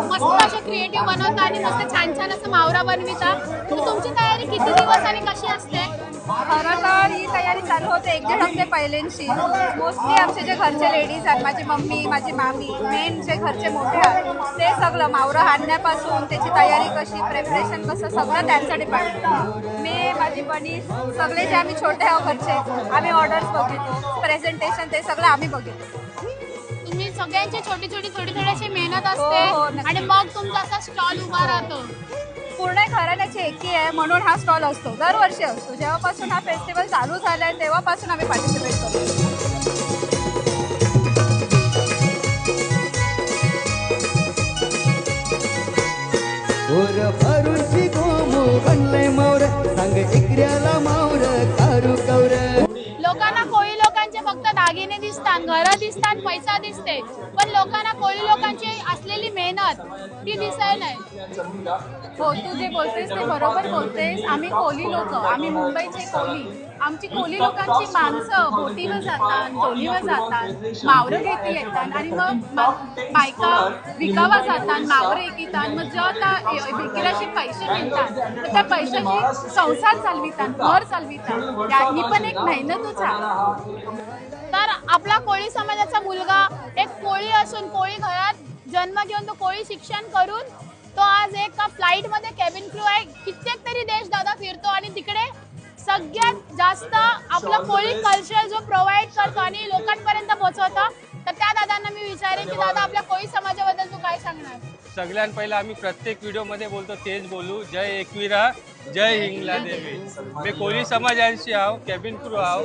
मस्त असे क्रिएटिव्ह बनवता आणि मस्त छान छान असं मावरा बनविता. तुमची तयारी किती दिवस आणि कशी असते? खरं तर ही तयारी चालू होते 1-1.5 हफ्ते पहिल्यांशी. मोस्टली आमचे जे घरचे लेडीज आहेत, माझी मम्मी, माझी मामी, मेन जे घरचे मोठे आहेत ते सगळं मावरं आणण्यापासून त्याची तयारी कशी, प्रिपरेशन कसं, सगळं त्यांचं डिपार्टमेंट. मी, माझी बनी, सगळे जे आम्ही छोटे आहोत घरचे, आम्ही ऑर्डर्स बघितो, प्रेझेंटेशन ते सगळं आम्ही बघितो. तुम्ही सगळ्यांची छोटी छोटी थोडी थोडी अशी मेहनत असते आणि मग तुमचा असा स्टॉल उभा राहतो. पूर्ण घराण्याची एकी आहे म्हणून हा स्टॉल असतो, दरवर्षी असतो. जेव्हापासून हा फेस्टिवल चालू झाला आहे तेव्हापासून आम्ही पार्टिसिपेट करतो. लोकांना कोळी लोकांचे फक्त दागिने दिसतात, घरं दिसतात, पैसा दिसते, पण लोकांना कोळी लोकांची असलेली मेहनत ती दिसायला नाही. हो, तू जे बोलतेस ते बरोबर बोलतेस. आम्ही कोली लोक, आम्ही मुंबईचे कोली. आमची कोली लोकांची माणसं बोटीवर जातात, डोलीवर जातात, मावरं घेती येतात आणि मग बायका विकावा जातात, मावरं एकीतात. मग जेव्हा त्या विक्रीशी पैसे मिळतात तर त्या पैशाची संसार चालवितात, घर चालवितात. ही पण एक मेहनतच आहे. तर आपला कोळी समाजाचा मुलगा एक कोळी असून कोळी घरात जन्म घेऊन तो कोळी शिक्षण करून तो आज एक फ्लाईट मध्ये केबिन क्रू आहे. कित्येक तरी देश दादा फिरतो आणि तिकडे सगळ्यात जास्त आपला कोळी कल्चर जो प्रोव्हाइड करतो आणि लोकांपर्यंत पोहोचवतो. तर त्या दादांना मी विचारेन की दादा आपल्या कोळी समाजाबद्दल तू काय सांगणार? सगळ्यात पहिलं आम्ही प्रत्येक व्हिडिओमध्ये बोलतो तेच बोलू, जय एकविरा, जय हिंगला देवी. मी कोळी समाजांशी आहो, केबिन क्रू आहो,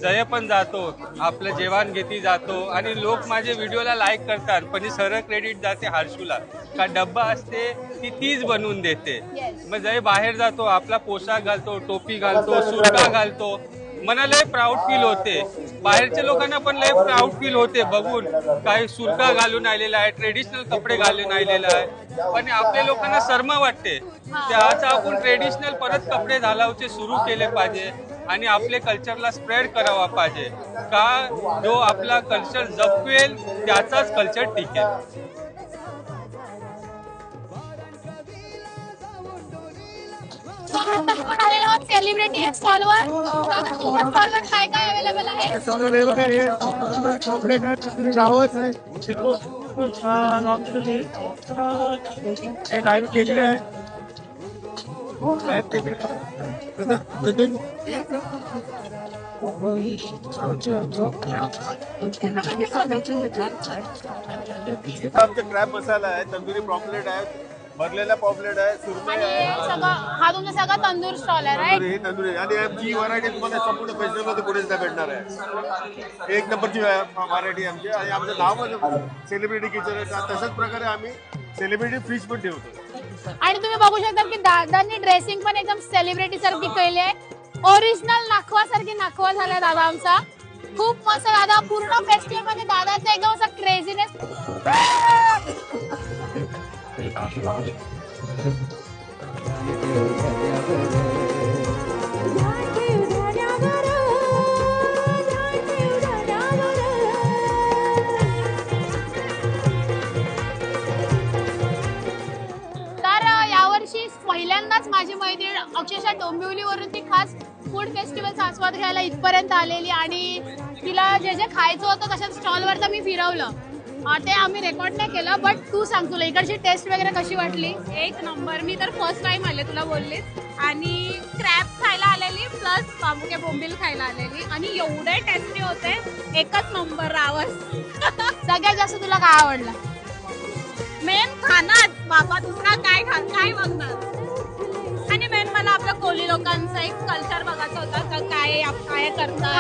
जय पण जातो, आपलं जेवण घेती जातो आणि लोक माझे व्हिडिओला लाईक करतात, पण सरळ क्रेडिट जाते हर्षूला. का डब्बा असते ती तीच बनवून देते. मग जय बाहेर जातो, आपला पोशाख घालतो, टोपी घालतो, सुरका घालतो, मला लय प्राऊड फील होते. बाहेरच्या लोकांना पण लय प्राऊड फील होते बघून, काही सुरका घालून आलेला आहे, ट्रेडिशनल कपडे घालून आलेला आहे. पण आपल्या लोकांना शर्म वाटते. त्याच आपण ट्रेडिशनल परत कपडे घालावचे सुरू केले पाहिजे आणि आपले कल्चरला स्प्रेड करावा पाहिजे. का जो आपला कल्चर जपवेल त्याचाच कल्चर टिकेल. सेलिब्रिटी स्टॉलवर काय काय अवेलेबल आहे? आमचे क्रॅब मसाला आहे, तंदुरी पॉपलेट आहे, भरलेला पॉपलेट आहे, सुरमई आहे. हा तुमचा सगळा तंदूर स्टॉल आहे, राईट? तंदुरी आणि आमची व्हरायटी तुम्हाला संपूर्ण फेस्टिवलमध्ये कुठेच नाही भेटणार आहे. 1 नंबरची व्हरायटी आमची आणि आमचं नाव पण सेलिब्रिटी किचन आहे. तशाच प्रकारे आम्ही सेलिब्रिटी फिश पण ठेवतो. आणि तुम्ही बघू शकता की दादांनी ड्रेसिंग पण एकदम सेलिब्रिटी सारखी केली आहे. ओरिजिनल नाखवासारखी नाखवा झाला दादा आमचा. खूप मस्त दादा. पूर्ण फेस्टिवल मध्ये दादाचा एकदम असा क्रेझीनेस. यावर्षी पहिल्यांदाच माझी मैत्रीण अक्षरशः डोंबिवलीवरून ती खास फूड फेस्टिवलचा आस्वाद घ्यायला इथपर्यंत आलेली आणि तिला जे जे खायचं होतं तशा स्टॉलवर तर मी फिरवलं. ते आम्ही रेकॉर्ड नाही केलं, बट तू सांग तुला इकडची टेस्ट वगैरे कशी वाटली? 1 नंबर. मी तर फर्स्ट टाइम आले तुला बोललीस आणि क्रॅब खायला आलेली प्लस बांबुके बोंबील खायला आलेली आणि एवढे टेस्टी होते. एकच नंबर रावस. सगळ्यात जास्त तुला काय आवडलं? मेन खानाच बाबा, दुसरा काय बघणार. आणि मेन मला आपलं कोली लोकांचं एक कल्चर बघायचं होतं का काय करतात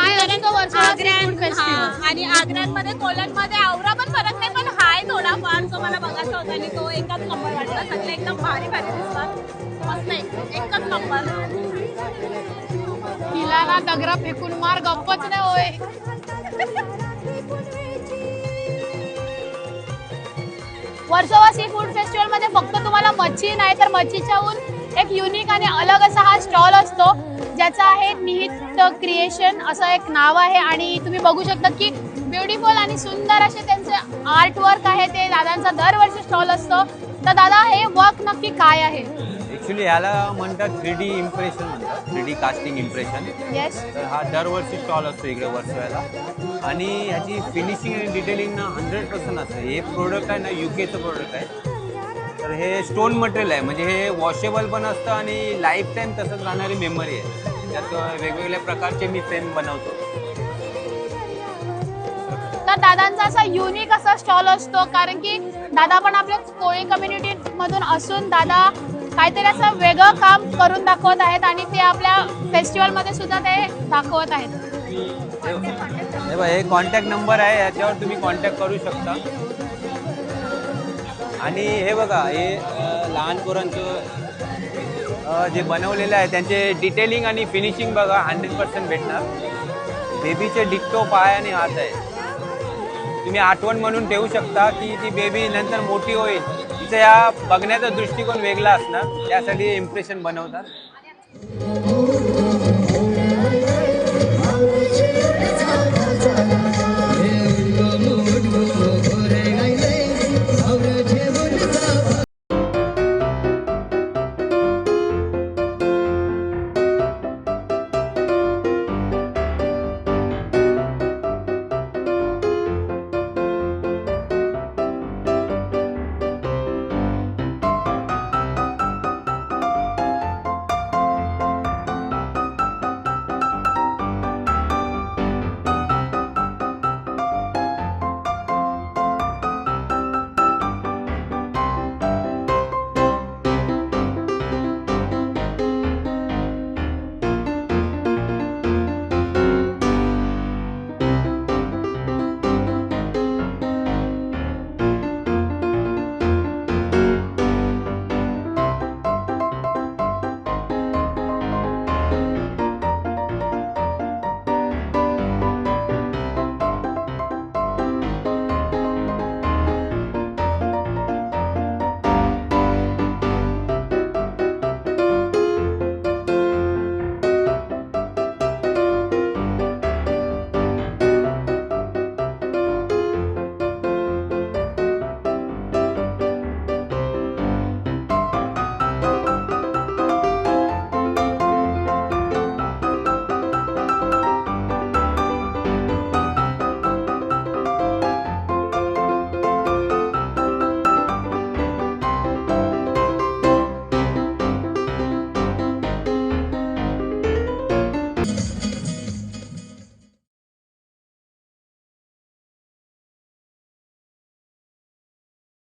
आणि आग्र्यामध्ये कोलनमध्ये आवरा पण फरक नाही, पण हाय थोडाफार जो मला बघायचा होता आणि तो एकच नंबर वाटला. सगळे एकदम भारी दिसतात, मस्त एकच नंबर. तिला ना दगरा फेकून मार, गप्पच नाही होय. वर्सोवा सी फूड फेस्टिवल मध्ये फक्त तुम्हाला मच्छी नाही तर मच्छीच्याहून एक युनिक आणि अलग असा हा स्टॉल असतो. ज्याचं आहे निहित क्रिएशन असं एक नाव आहे आणि तुम्ही बघू शकता की ब्युटिफुल आणि सुंदर असे त्यांचे आर्टवर्क आहे. ते दादांचा दरवर्षी स्टॉल असतो. तर दादा हे वर्क नक्की काय आहे? ॲक्च्युली ह्याला म्हणतात 3D इम्प्रेशन म्हणतात, 3D कास्टिंग इम्प्रेशन. येस. तर हा दरवर्षी स्टॉल असतो इकडे वर्सोव्याला आणि ह्याची फिनिशिंग आणि डिटेलिंग ना 100% असतं. हे प्रोडक्ट आहे ना UKचं प्रोडक्ट आहे. तर हे स्टोन मटेरियल आहे, म्हणजे हे वॉशेबल पण असतं आणि लाईफ टाईम तसंच राहणारी मेमरी आहे. त्यात वेगवेगळ्या प्रकारचे मी फ्रेम बनवतो. तर दादांचा असा युनिक असा स्टॉल असतो कारण की दादा पण आपल्या कोळी कम्युनिटी मधून असून दादा काहीतरी असं वेगळं काम करून दाखवत आहेत आणि ते आपल्या फेस्टिवल मध्ये सुद्धा ते दाखवत आहेत. हे बघा, हे कॉन्टॅक्ट नंबर आहे, याच्यावर तुम्ही कॉन्टॅक्ट करू शकता. आणि हे बघा, हे लहान पोरांचं जे बनवलेलं आहे त्यांचे डिटेलिंग आणि फिनिशिंग बघा 100% भेटणार. बेबीचे डिक्टो पाय आणि हात आहे. तुम्ही आठवण म्हणून ठेवू शकता की ती बेबी नंतर मोठी होईल, तिचं या बघण्याचा दृष्टिकोन वेगळा असणार, त्यासाठी इम्प्रेशन बनवतात.